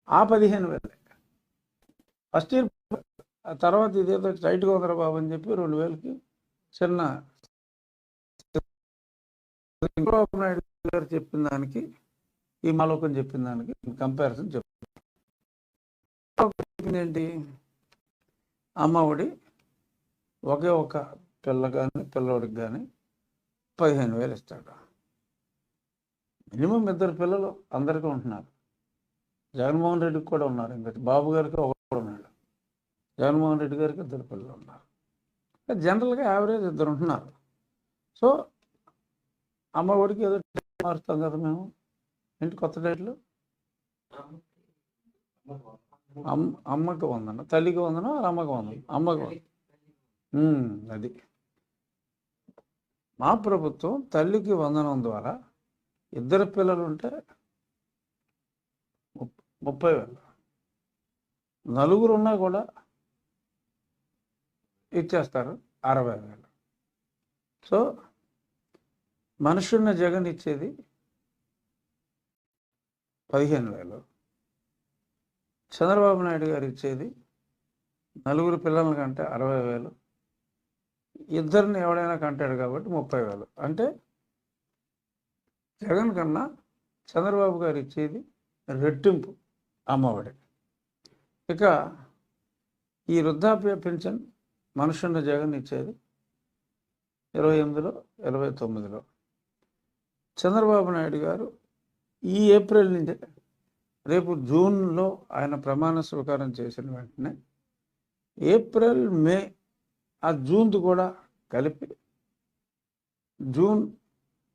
ఆ 15,000 first year. ఆ తర్వాత ఇదేదో టైట్గా ఉందరా బాబు అని చెప్పి 2,000కి చిన్న చంద్రబాబు నాయుడు గారు చెప్పిన దానికి ఈ మాలోకం చెప్పిన దానికి కంపారిజన్ చెప్పింది ఏంటి? అమ్మఒడి ఒకే ఒక పిల్లవాడికి కానీ 15,000 ఇస్తాడు. మినిమం 2 పిల్లలు అందరికీ ఉంటున్నారు. జగన్మోహన్ రెడ్డికి కూడా ఉన్నారు. ఇంకా బాబు గారికి ఒకడు ఉన్నాడు. జగన్మోహన్ రెడ్డి గారికి 2 పిల్లలు ఉన్నారు. జనరల్గా యావరేజ్ 2 ఉంటున్నారు. సో అమ్మఒడికి ఏదో మారుస్తాం కదా మేము. ఏంటి కొత్త డేట్లు? అమ్మకి వందనం, తల్లికి వందనం, అమ్మకి వందనం, అమ్మకి అది మా ప్రభుత్వం. తల్లికి వందనం ద్వారా 2 పిల్లలు ఉంటే 30,000, 4 ఉన్నా కూడా ఇచ్చేస్తారు 60,000. సో మనుషున్న జగన్ ఇచ్చేది 15,000. చంద్రబాబు నాయుడు గారు ఇచ్చేది 4 పిల్లల కంటే 60,000. ఇద్దరిని ఎవడైనా కంటాడు కాబట్టి 30,000. అంటే జగన్ కన్నా చంద్రబాబు గారు ఇచ్చేది రెట్టింపు అమ్మఒడి. ఇక ఈ వృద్ధాప్య పెన్షన్ మనుషున్న జగన్ ఇచ్చేది 28లో 29లో. చంద్రబాబు నాయుడు గారు ఈ ఏప్రిల్ నుంచే, రేపు జూన్లో ఆయన ప్రమాణ స్వీకారం చేసిన వెంటనే ఏప్రిల్, మే, ఆ జూన్ది కూడా కలిపి జూన్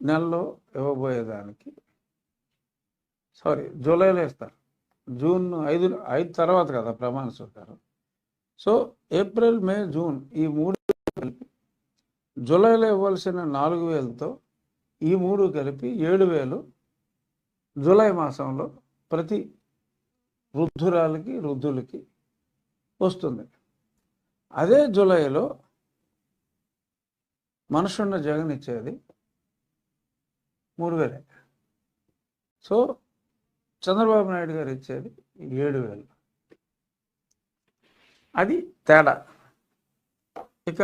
నెలలో ఇవ్వబోయేదానికి, జూలైలో ఇస్తారు. జూన్ 5 తర్వాత కదా ప్రమాణ స్వీకారం. సో ఏప్రిల్, మే, జూన్ ఈ 3 కలిపి జూలైలో ఇవ్వాల్సిన 4,000తో ఈ 3 కలిపి 7,000 జూలై మాసంలో ప్రతి వృద్ధులకి వస్తుంది. అదే జూలైలో మనుషున్న జగన్ ఇచ్చేది 3,000. సో చంద్రబాబు నాయుడు గారు ఇచ్చేది 7,000. అది తేడా. ఇక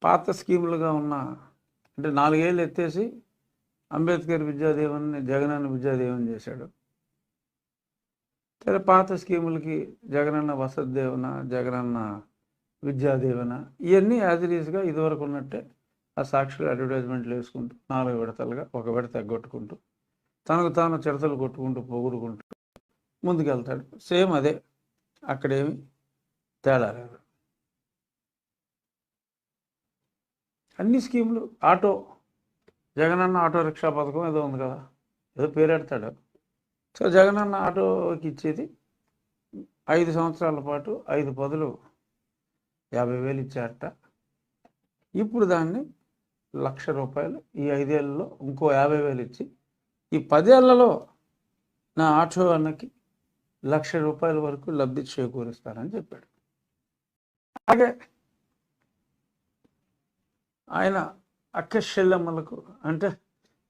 పాత స్కీములుగా ఉన్న, అంటే 4 ఏళ్ళు ఎత్తేసి అంబేద్కర్ విద్యాదీవెనని జగనన్న విద్యాదీవెన చేశాడు. పాత స్కీములకి జగనన్న వసతి దీవెన, జగనన్న విద్యాదీవెన, ఇవన్నీ యాజ్ ఇట్ ఈస్గా ఇదివరకు ఉన్నట్టే ఆ సాక్షులు అడ్వర్టైజ్మెంట్లు వేసుకుంటూ 4 విడతలుగా ఒక విడత ఎగ్గొట్టుకుంటూ తనకు తాను చిడతలు కొట్టుకుంటూ పొగుడుకుంటూ ముందుకెళ్తాడు. సేమ్ అదే, అక్కడేమి తేడా లేదు. అన్ని స్కీములు, ఆటో జగనన్న ఆటో రిక్షా పథకం ఏదో ఉంది కదా, ఏదో పేరెడతాడు. సో జగనన్న ఆటోకి ఇచ్చేది 5 సంవత్సరాల పాటు 5 పదులు 50,000 ఇచ్చారట. ఇప్పుడు దాన్ని ₹1,00,000 ఈ 5 ఏళ్లలో ఇంకో 50,000 ఇచ్చి ఈ 10 ఏళ్లలో నా ఆటో అన్నకి ₹1,00,000 వరకు లబ్ధి చేకూరుస్తానని చెప్పాడు. అలాగే ఆయన అక్క చెల్లెమ్మలకు, అంటే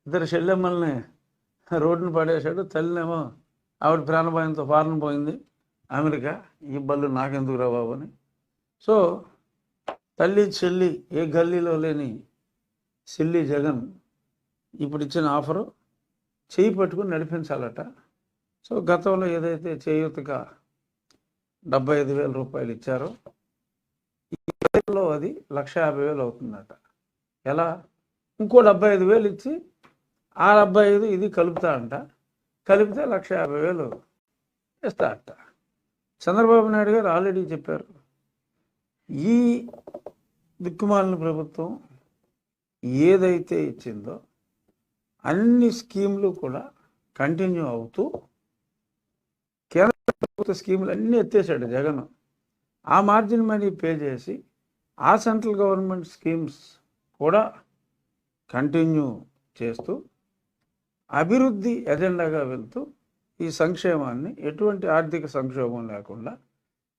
2 చెల్లెమ్మల్ని రోడ్డును పడేశాడు. తల్లినేమో ఆవిడ ప్రాణభాయంతో ఫారెన్ పోయింది అమెరికా, ఈ బళ్ళు నాకెందుకు రా బాబు అని. సో తల్లి చెల్లి ఏ గల్లీలో లేని సిల్లి జగన్ ఇప్పుడు ఇచ్చిన ఆఫరు చేయి పట్టుకుని నడిపించాలట. సో గతంలో ఏదైతే చేయూతగా ₹75,000 ఇచ్చారో ఈ ఏళ్ళలో అది ₹1,50,000 అవుతుందట. ఎలా? ఇంకో 75,000 ఇచ్చి ఆ 75 ఇది కలుపుతా అంట. కలిపితే ₹1,50,000 ఇస్తా అంట. చంద్రబాబు నాయుడు గారు ఆల్రెడీ చెప్పారు, ఈ దిక్కుమాలిన ప్రభుత్వం ఏదైతే ఇచ్చిందో అన్ని స్కీములు కూడా కంటిన్యూ అవుతూ కేంద్ర ప్రభుత్వ స్కీములు అన్నీ ఎత్తేసాడు జగన్. ఆ మార్జిన్ మనీ పే చేసి ఆ సెంట్రల్ గవర్నమెంట్ స్కీమ్స్ కూడా కంటిన్యూ చేస్తూ అభివృద్ధి ఎజెండాగా వెళ్తూ ఈ సంక్షేమాన్ని ఎటువంటి ఆర్థిక సంక్షోభం లేకుండా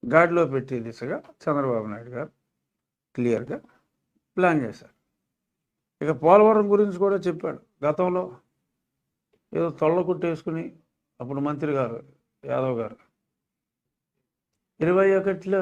గాడిలో పెట్టే దిశగా చంద్రబాబు నాయుడు గారు క్లియర్గా ప్లాన్ చేశారు. ఇక పోలవరం గురించి కూడా చెప్పాడు. గతంలో ఏదో తొళ్ళ కుట్టేసుకుని అప్పుడు మంత్రి గారు యాదవ్ గారు 21లో